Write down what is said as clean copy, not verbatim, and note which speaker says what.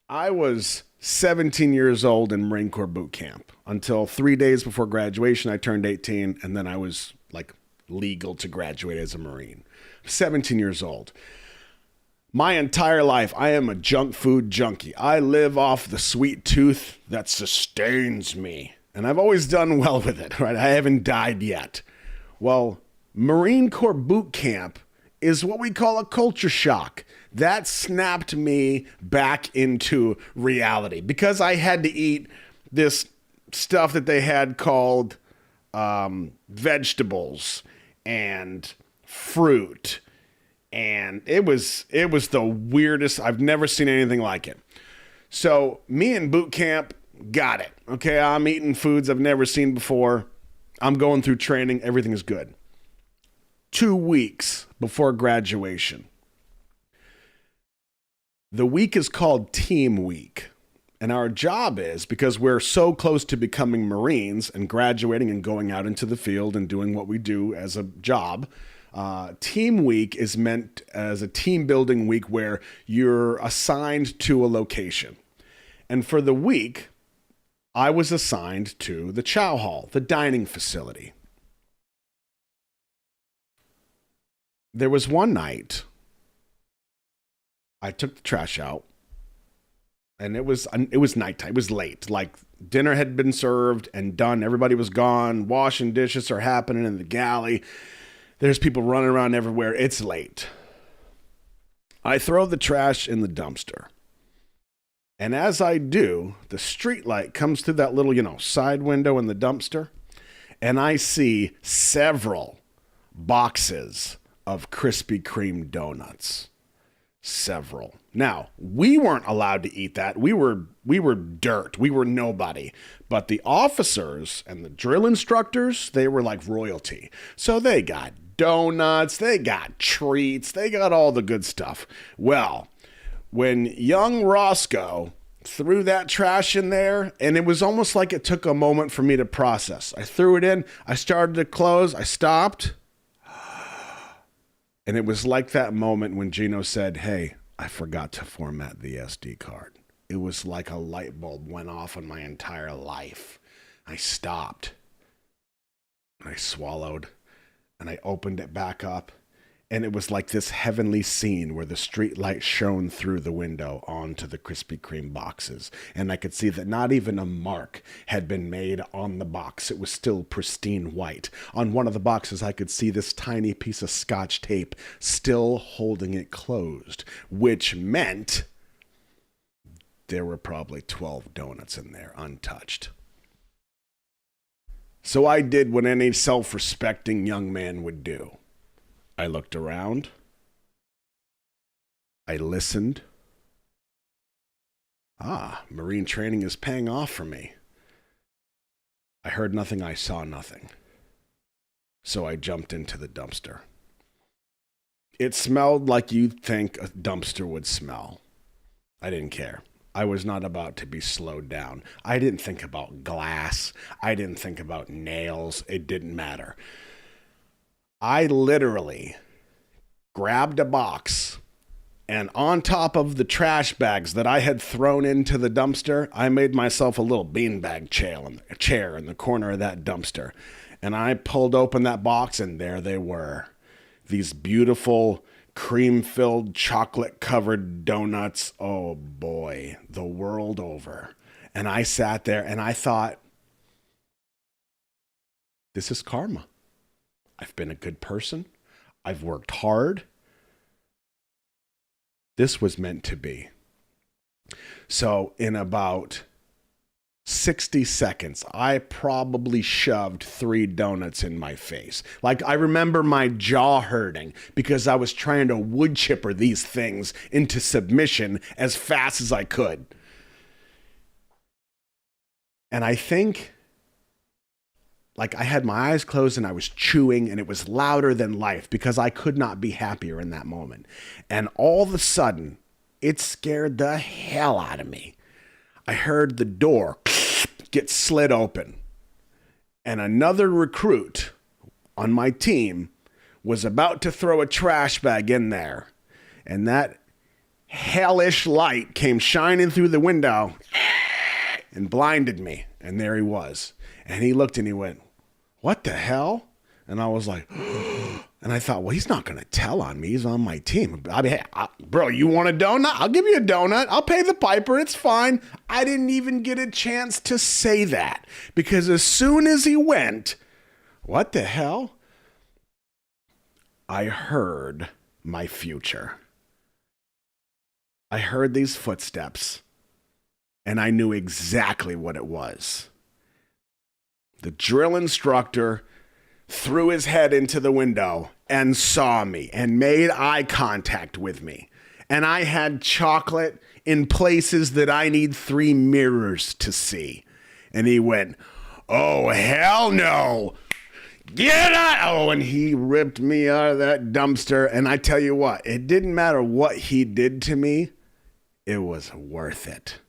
Speaker 1: I was 17 years old in Marine Corps boot camp until 3 days before graduation. I turned 18, and then I was like legal to graduate as a Marine. 17 years old. My entire life, I am a junk food junkie. I live off the sweet tooth that sustains me. And I've always done well with it, right? I haven't died yet. Well, Marine Corps boot camp is what we call a culture shock. That snapped me back into reality because I had to eat this stuff that they had called vegetables and fruit, and it was the weirdest. I've never seen anything like it. So me and boot camp got it. Okay, I'm eating foods I've never seen before. I'm going through training. Everything is good. 2 weeks before graduation. The week is called Team Week. And our job is, because we're so close to becoming Marines and graduating and going out into the field and doing what we do as a job, Team Week is meant as a team building week where you're assigned to a location. And for the week, I was assigned to the chow hall, the dining facility. There was one night I took the trash out, and it was nighttime. It was late. Like dinner had been served and done. Everybody was gone. Washing dishes are happening in the galley. There's people running around everywhere. It's late. I throw the trash in the dumpster. And as I do, the street light comes through that little, side window in the dumpster, and I see several boxes of Krispy Kreme donuts. Several. Now, we weren't allowed to eat that. We were dirt. We were nobody. But the officers and the drill instructors, they were like royalty. So they got donuts, they got treats, they got all the good stuff. Well, when young Roscoe threw that trash in there, and it was almost like it took a moment for me to process. I threw it in, I started to close, I stopped. And it was like that moment when Gino said, "Hey, I forgot to format the SD card." It was like a light bulb went off on my entire life. I stopped. I swallowed. And I opened it back up. And it was like this heavenly scene where the street light shone through the window onto the Krispy Kreme boxes. And I could see that not even a mark had been made on the box. It was still pristine white. On one of the boxes, I could see this tiny piece of Scotch tape still holding it closed, which meant there were probably 12 donuts in there untouched. So I did what any self-respecting young man would do. I looked around. I listened. Marine training is paying off for me. I heard nothing, I saw nothing. So I jumped into the dumpster. It smelled like you'd think a dumpster would smell. I didn't care. I was not about to be slowed down. I didn't think about glass. I didn't think about nails. It didn't matter. I literally grabbed a box, and on top of the trash bags that I had thrown into the dumpster, I made myself a little beanbag chair in the corner of that dumpster. And I pulled open that box, and there they were. These beautiful cream-filled, chocolate-covered donuts. Oh boy, the world over. And I sat there and I thought, this is karma. I've been a good person. I've worked hard. This was meant to be. So in about 60 seconds, I probably shoved 3 donuts in my face. Like, I remember my jaw hurting because I was trying to wood chipper these things into submission as fast as I could. And I think, like, I had my eyes closed and I was chewing, and it was louder than life because I could not be happier in that moment. And all of a sudden, it scared the hell out of me. I heard the door get slid open, and another recruit on my team was about to throw a trash bag in there. And that hellish light came shining through the window and blinded me. And there he was. And he looked and he went, "What the hell?" And I was like, and I thought, well, he's not going to tell on me. He's on my team. I mean, hey, bro, you want a donut? I'll give you a donut. I'll pay the piper. It's fine. I didn't even get a chance to say that because as soon as he went, "What the hell?" I heard my future. I heard these footsteps and I knew exactly what it was. The drill instructor threw his head into the window and saw me and made eye contact with me. And I had chocolate in places that I need 3 mirrors to see. And he went, "Oh, hell no. Get out." Oh, and he ripped me out of that dumpster. And I tell you what, it didn't matter what he did to me. It was worth it.